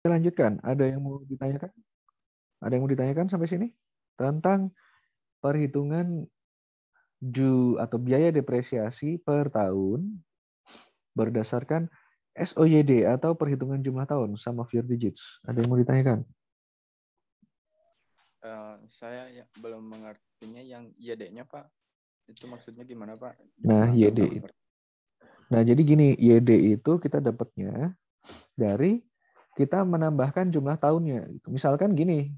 Kita lanjutkan. Ada yang mau ditanyakan? Ada yang mau ditanyakan sampai sini? Tentang perhitungan atau biaya depresiasi per tahun berdasarkan SOYD atau perhitungan jumlah tahun, sum of your digits. Ada yang mau ditanyakan? Saya belum mengertinya yang YD-nya, Pak. Itu maksudnya gimana, Pak? Nah, Jumlah YD. tahun. Nah, jadi gini, YD itu kita dapatnya dari kita menambahkan jumlah tahunnya. Misalkan gini,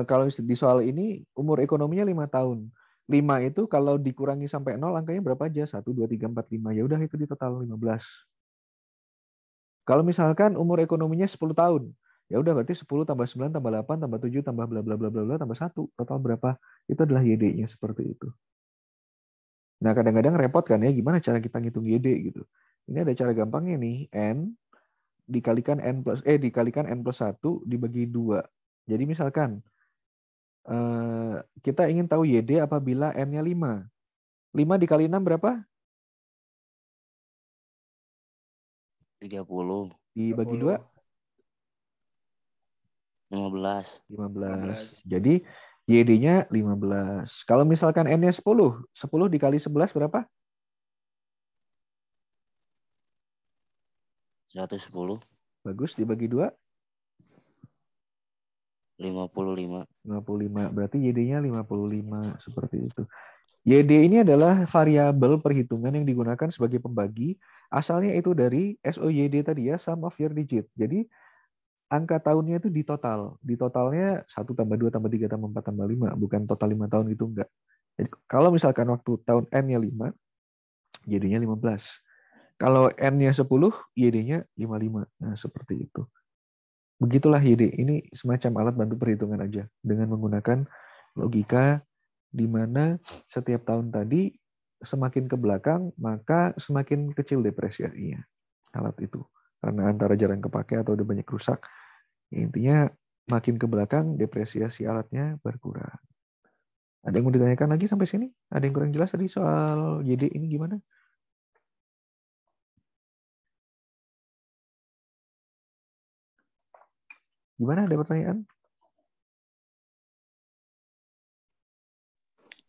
kalau di soal ini umur ekonominya 5 tahun. 5 itu kalau dikurangi sampai 0 angkanya berapa aja? 1, 2, 3, 4, 5. Ya udah itu di total 15. Kalau misalkan umur ekonominya 10 tahun, ya udah berarti 10 tambah 9 tambah 8 tambah 7 tambah bla bla bla bla bla tambah 1. Total berapa? Itu adalah YD-nya seperti itu. Nah, kadang-kadang repot kan ya gimana cara kita ngitung YD gitu. Ini ada cara gampangnya nih, N dikalikan N plus 1 dibagi 2. Jadi misalkan kita ingin tahu YD apabila N-nya 5. 5 dikali 6 berapa? 30. Dibagi 2? 15. 15. Jadi YD-nya 15. Kalau misalkan N-nya 10. 10 dikali 11 berapa? 110. Bagus, dibagi 2? 55. 55. Berarti YD-nya 55. Seperti itu. YD ini adalah variabel perhitungan yang digunakan sebagai pembagi. Asalnya itu dari SOYD tadi ya, sum of your digit. Jadi angka tahunnya itu di total. Di totalnya 1 tambah 2 tambah 3 tambah 4 tambah 5. Bukan total 5 tahun gitu, enggak. Jadi kalau misalkan waktu tahun N-nya 5, YD-nya 15. Kalau N-nya 10, YD-nya 55. Nah, seperti itu. Begitulah YD. Ini semacam alat bantu perhitungan aja. Dengan menggunakan logika di mana setiap tahun tadi semakin ke belakang, maka semakin kecil depresiasinya. Alat itu. Karena antara jarang kepake atau udah banyak rusak. Intinya makin ke belakang, depresiasi alatnya berkurang. Ada yang mau ditanyakan lagi sampai sini? Ada yang kurang jelas tadi soal YD ini gimana? Gimana, ada pertanyaan?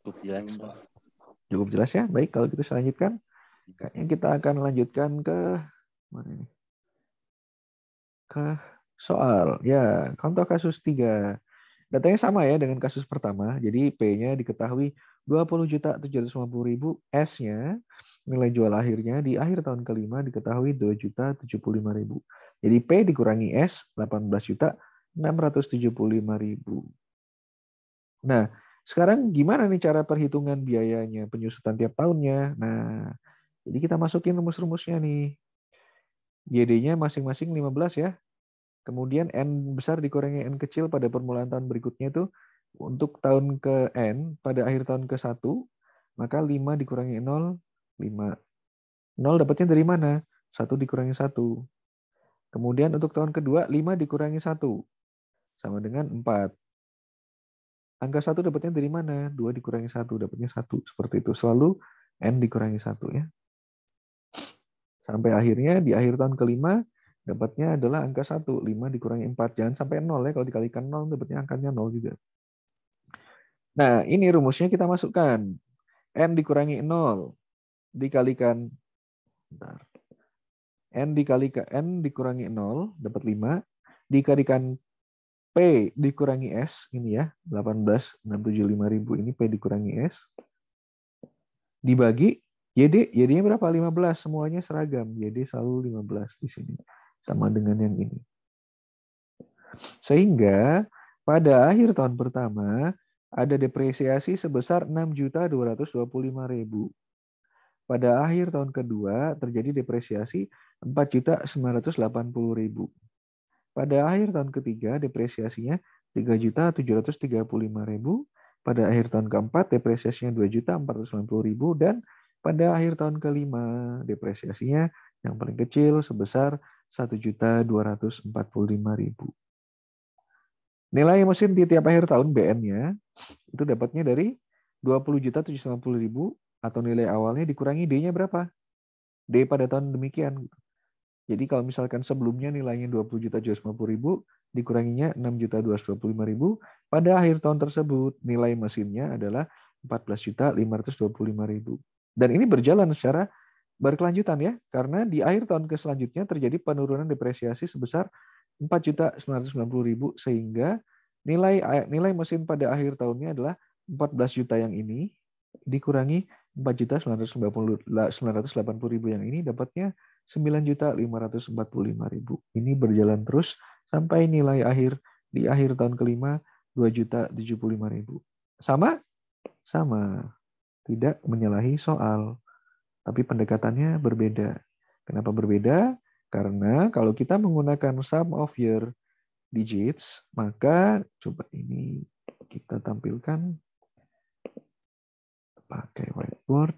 Cukup jelas, Pak. Cukup jelas ya? Baik, kalau gitu saya lanjutkan. Kayaknya kita akan lanjutkan ke mana ini? Ke soal. Ya, contoh kasus 3. Datanya sama ya dengan kasus pertama. Jadi P-nya diketahui 20.750.000, S-nya nilai jual akhirnya di akhir tahun kelima diketahui 2.075.000. Jadi P dikurangi S 18.675.000. Nah, sekarang gimana nih cara perhitungan biayanya, penyusutan tiap tahunnya? Nah, jadi kita masukin rumus-rumusnya nih. YD-nya masing-masing 15 ya. Kemudian N besar dikurangi N kecil pada permulaan tahun berikutnya itu untuk tahun ke N pada akhir tahun ke 1, maka 5 dikurangi 0, 5. 0 dapatnya dari mana? 1 dikurangi 1. Kemudian untuk tahun kedua, 5 dikurangi 1. Sama dengan 4. Angka 1 dapatnya dari mana? 2 dikurangi 1, dapatnya 1. Seperti itu. Selalu N dikurangi 1 ya. Sampai akhirnya di akhir tahun kelima, dapatnya adalah angka 1. 5 dikurangi 4. Jangan sampai 0 ya. Kalau dikalikan 0, dapatnya angkanya 0 juga. Nah, ini rumusnya kita masukkan. N dikurangi 0 dikalikan bentar. N dikurangi 0 dapat 5, dikalikan P dikurangi S ini ya, 18.675.000 ini P dikurangi S dibagi YD, YD-nya berapa? 15, semuanya seragam. YD selalu 15 di sini. Sama dengan yang ini. Sehingga pada akhir tahun pertama ada depresiasi sebesar 6.225.000. Pada akhir tahun kedua terjadi depresiasi 4.980.000. Pada akhir tahun ketiga depresiasinya 3.735.000. Pada akhir tahun keempat depresiasinya 2.490.000 dan pada akhir tahun kelima depresiasinya yang paling kecil sebesar 1.245.000. Nilai mesin di tiap akhir tahun BN-nya itu dapatnya dari 20.750.000 atau nilai awalnya dikurangi D-nya berapa? D pada tahun demikian. Jadi kalau misalkan sebelumnya nilainya 20.750.000, dikuranginya 6.225.000, pada akhir tahun tersebut nilai mesinnya adalah 14.525.000. Dan ini berjalan secara berkelanjutan ya, karena di akhir tahun ke selanjutnya terjadi penurunan depresiasi sebesar 4.990.000 sehingga nilai mesin pada akhir tahunnya adalah 14 juta yang ini dikurangi 4.980.000 yang ini dapatnya 9.545.000. Ini berjalan terus sampai nilai akhir di akhir tahun kelima 2.075.000. Sama? Sama. Tidak menyalahi soal. Tapi pendekatannya berbeda. Kenapa berbeda? Karena kalau kita menggunakan sum of your digits, maka coba ini kita tampilkan pakai whiteboard.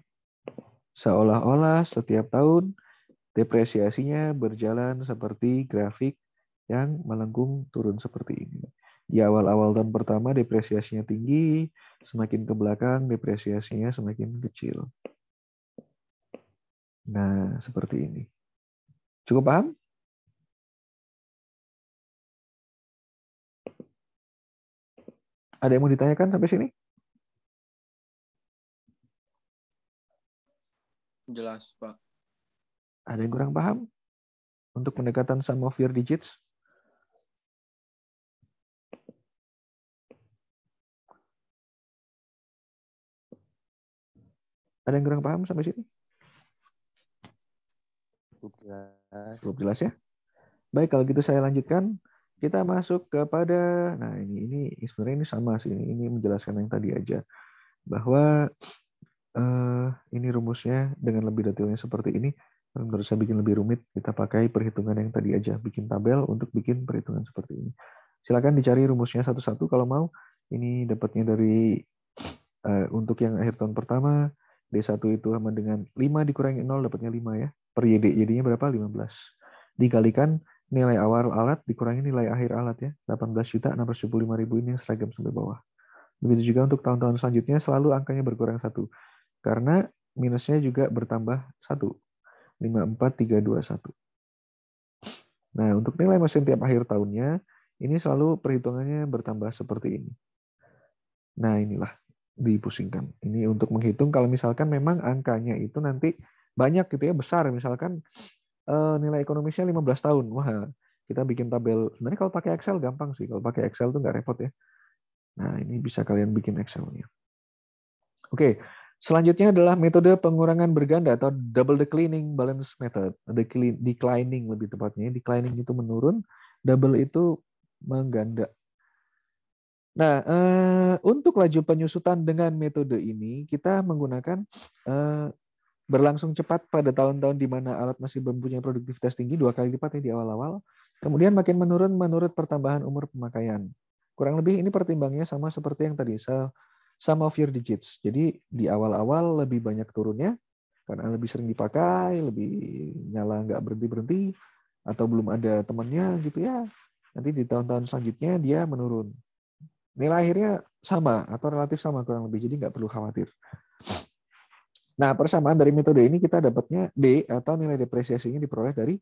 Seolah-olah setiap tahun depresiasinya berjalan seperti grafik yang melengkung turun seperti ini. Di awal-awal tahun pertama depresiasinya tinggi, semakin ke belakang depresiasinya semakin kecil. Nah, seperti ini. Cukup paham? Ada yang mau ditanyakan sampai sini? Jelas, Pak. Ada yang kurang paham? Untuk pendekatan sum of your digits? Ada yang kurang paham sampai sini? Cukup jelas ya? Baik, kalau gitu saya lanjutkan. Kita masuk kepada, nah ini sebenarnya ini sama sih, ini menjelaskan yang tadi aja. Bahwa ini rumusnya dengan lebih detailnya seperti ini. Menurut saya bikin lebih rumit, kita pakai perhitungan yang tadi aja. Bikin tabel untuk bikin perhitungan seperti ini. Silakan dicari rumusnya satu-satu kalau mau. Ini dapatnya dari, untuk yang akhir tahun pertama, D1 itu sama dengan 5 dikurangi 0, dapatnya 5 ya. Per YD, jadinya berapa? 15. Dikalikan nilai awal alat dikurangi nilai akhir alat ya. 18.675.000 ini yang seragam sampai bawah. Begitu juga untuk tahun-tahun selanjutnya selalu angkanya berkurang 1. Karena minusnya juga bertambah 1. 54321. Nah, untuk nilai mesin tiap akhir tahunnya, ini selalu perhitungannya bertambah seperti ini. Nah, inilah dipusingkan. Ini untuk menghitung kalau misalkan memang angkanya itu nanti banyak gitu ya, besar. Misalkan nilai ekonomisnya 15 tahun. Wah, kita bikin tabel. Sebenarnya kalau pakai Excel gampang sih. Kalau pakai Excel tuh nggak repot ya. Nah, ini bisa kalian bikin Excel-nya. Oke, selanjutnya adalah metode pengurangan berganda atau double declining balance method. Declining lebih tepatnya. Declining itu menurun, double itu mengganda. Nah, untuk laju penyusutan dengan metode ini, kita menggunakan berlangsung cepat pada tahun-tahun di mana alat masih mempunyai produktivitas tinggi, 2 kali lipat di awal-awal. Kemudian makin menurun menurut pertambahan umur pemakaian. Kurang lebih ini pertimbangnya sama seperti yang tadi, sum of your digits. Jadi di awal-awal lebih banyak turunnya, karena lebih sering dipakai, lebih nyala nggak berhenti-berhenti, atau belum ada temannya gitu ya. Nanti di tahun-tahun selanjutnya dia menurun. Nilai akhirnya sama atau relatif sama kurang lebih, jadi nggak perlu khawatir. Nah, persamaan dari metode ini kita dapatnya D atau nilai depresiasinya diperoleh dari